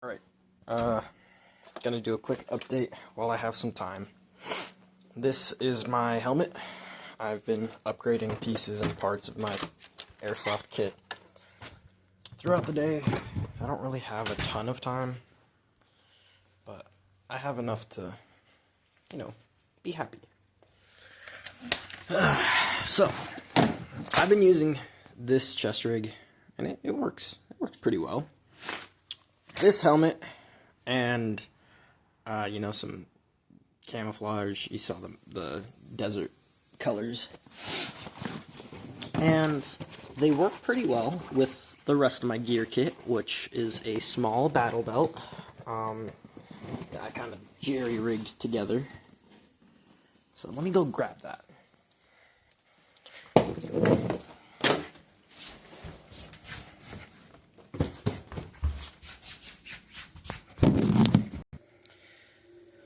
Alright, gonna do a quick update while I have some time. This is my helmet. I've been upgrading pieces and parts of my airsoft kit throughout the day. I don't really have a ton of time, but I have enough to, be happy. So, I've been using this chest rig, and it works. It works pretty well. This helmet and some camouflage. You saw the desert colors, and they work pretty well with the rest of my gear kit, which is a small battle belt that I kind of jerry-rigged together. So let me go grab that.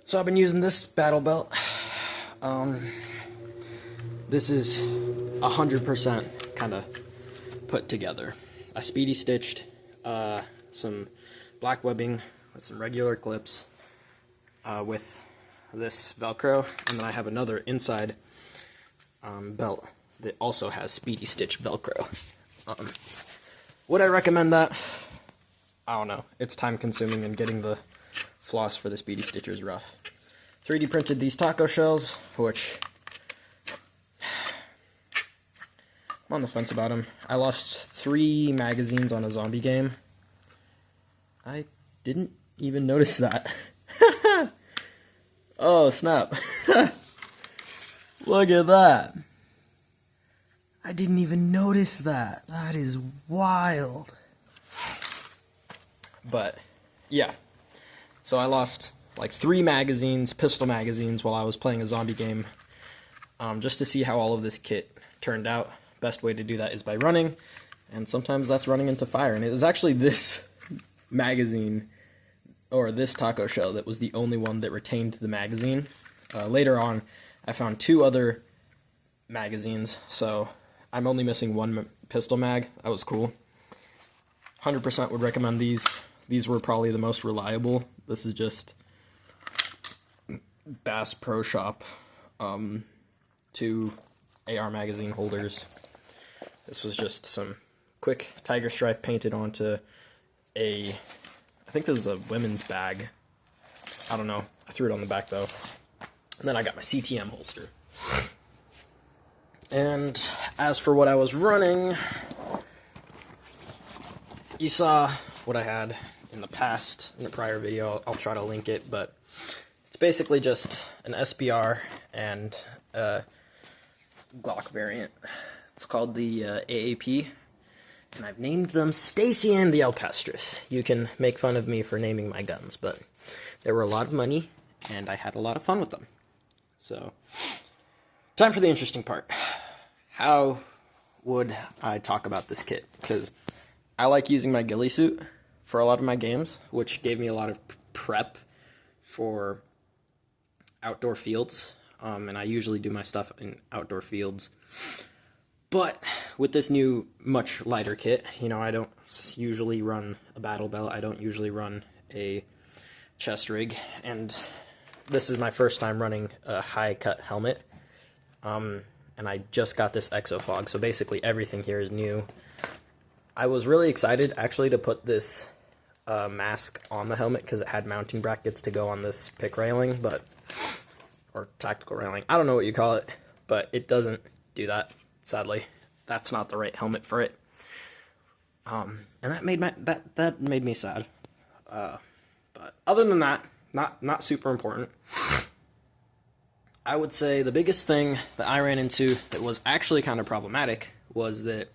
So I've been using this battle belt. This is 100% kind of put together. I speedy stitched some black webbing with some regular clips with this Velcro, and then I have another inside belt that also has speedy stitch Velcro. Would I recommend that? I don't know. It's time consuming, and getting the floss for the speedy stitcher is rough. 3D printed these taco shells, which I'm on the fence about them. I lost 3 magazines on a zombie game. I didn't even notice that. Oh, snap. Look at that. I didn't even notice that. That is wild. But, yeah. So I lost like 3 magazines, pistol magazines, while I was playing a zombie game, just to see how all of this kit turned out. Best way to do that is by running, and sometimes that's running into fire. And it was actually this magazine, or this taco shell, that was the only one that retained the magazine. Later on, I found 2 other magazines, so I'm only missing 1 pistol mag. That was cool. 100% would recommend these. These were probably the most reliable. This is just Bass Pro Shop 2 AR magazine holders. This was just some quick tiger stripe painted onto I think this is a women's bag. I don't know. I threw it on the back though. And then I got my CTM holster. And as for what I was running, you saw what I had in the past, in a prior video. I'll try to link it, but it's basically just an SBR and a Glock variant. It's called the AAP, and I've named them Stacy and the Alcatraz. You can make fun of me for naming my guns, but they were a lot of money, and I had a lot of fun with them. So, time for the interesting part. How would I talk about this kit? Because I like using my ghillie suit for a lot of my games, which gave me a lot of prep for outdoor fields, and I usually do my stuff in outdoor fields. But with this new, much lighter kit, I don't usually run a battle belt, I don't usually run a chest rig, and this is my first time running a high-cut helmet, and I just got this Exofog, so basically everything here is new. I was really excited, actually, to put this mask on the helmet because it had mounting brackets to go on this pick railing, or tactical railing. I don't know what you call it, but it doesn't do that, sadly. That's not the right helmet for it. And that made me sad. But other than that, not super important. I would say the biggest thing that I ran into that was actually kind of problematic was that,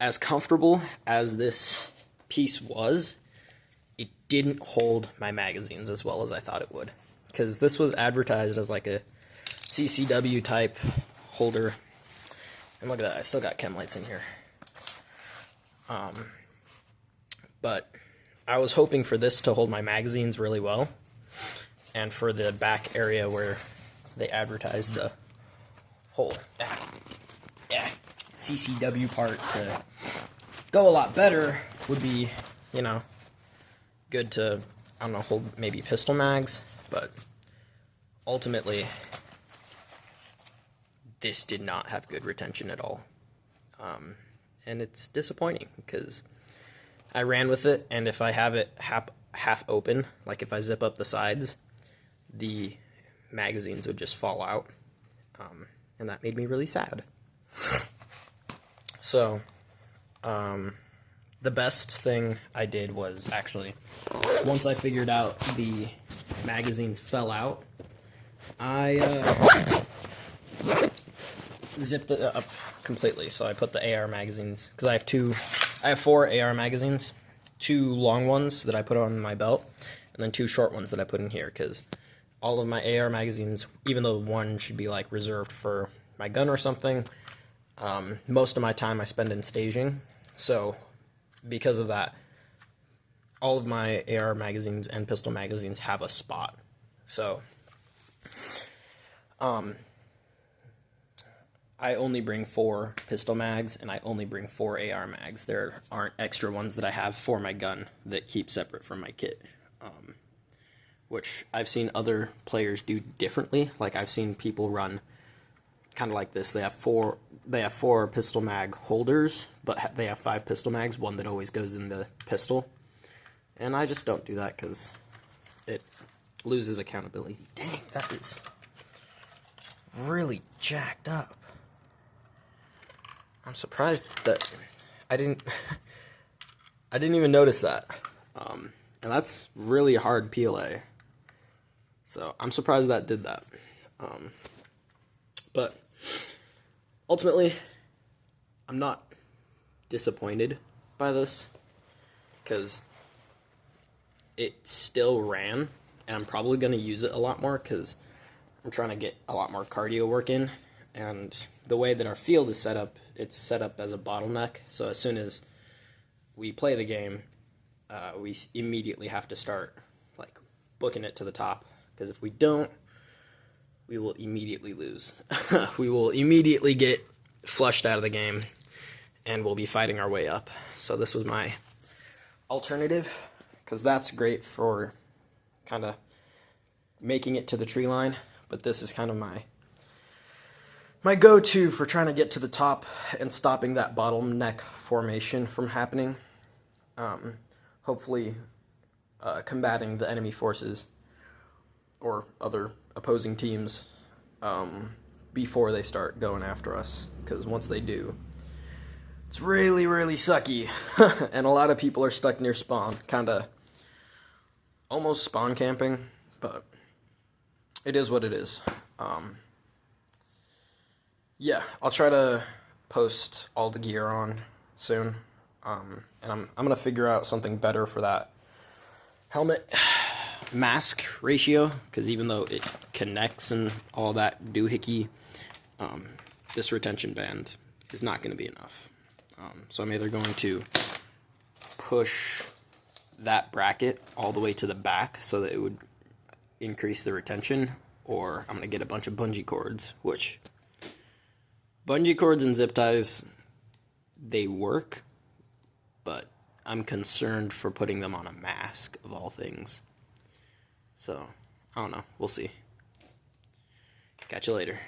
as comfortable as this piece was, it didn't hold my magazines as well as I thought it would. Because this was advertised as like a CCW type holder. And look at that, I still got chem lights in here. But I was hoping for this to hold my magazines really well, and for the back area where they advertised the whole CCW part to go a lot better would be, good to, I don't know, hold maybe pistol mags, but ultimately this did not have good retention at all. And it's disappointing because I ran with it, and if I have it half open, like if I zip up the sides, the magazines would just fall out, and that made me really sad. So, the best thing I did was actually, once I figured out the magazines fell out, I zipped it up completely. So I put the AR magazines, because I have 4 AR magazines, 2 long ones that I put on my belt, and then 2 short ones that I put in here, because all of my AR magazines, even though one should be like reserved for my gun or something, most of my time I spend in staging. So because of that, all of my AR magazines and pistol magazines have a spot. So I only bring 4 pistol mags, and I only bring 4 AR mags. There aren't extra ones that I have for my gun that keep separate from my kit, which I've seen other players do differently. Like, I've seen people run kind of like this. They have 4 pistol mag holders, but they have 5 pistol mags, one that always goes in the pistol. And I just don't do that because it loses accountability. Dang, that is really jacked up. I'm surprised that I didn't even notice that. And that's really hard PLA. So I'm surprised that did that. But ultimately, I'm not disappointed by this, because it still ran, and I'm probably going to use it a lot more because I'm trying to get a lot more cardio work in. And the way that our field is set up, it's set up as a bottleneck. So as soon as we play the game, we immediately have to start like booking it to the top, because if we don't, we will immediately lose. We will immediately get flushed out of the game, and we'll be fighting our way up. So this was my alternative, because that's great for kind of making it to the tree line, but this is kind of my go-to for trying to get to the top and stopping that bottleneck formation from happening. Hopefully combating the enemy forces or other opposing teams before they start going after us, because once they do, it's really, really sucky. And a lot of people are stuck near spawn, kind of almost spawn camping, but it is what it is. Yeah, I'll try to post all the gear on soon, and I'm gonna figure out something better for that helmet mask ratio, because even though it connects and all that doohickey, this retention band is not going to be enough. So I'm either going to push that bracket all the way to the back so that it would increase the retention, or I'm going to get a bunch of bungee cords, which bungee cords and zip ties, they work, but I'm concerned for putting them on a mask, of all things. So, I don't know. We'll see. Catch you later.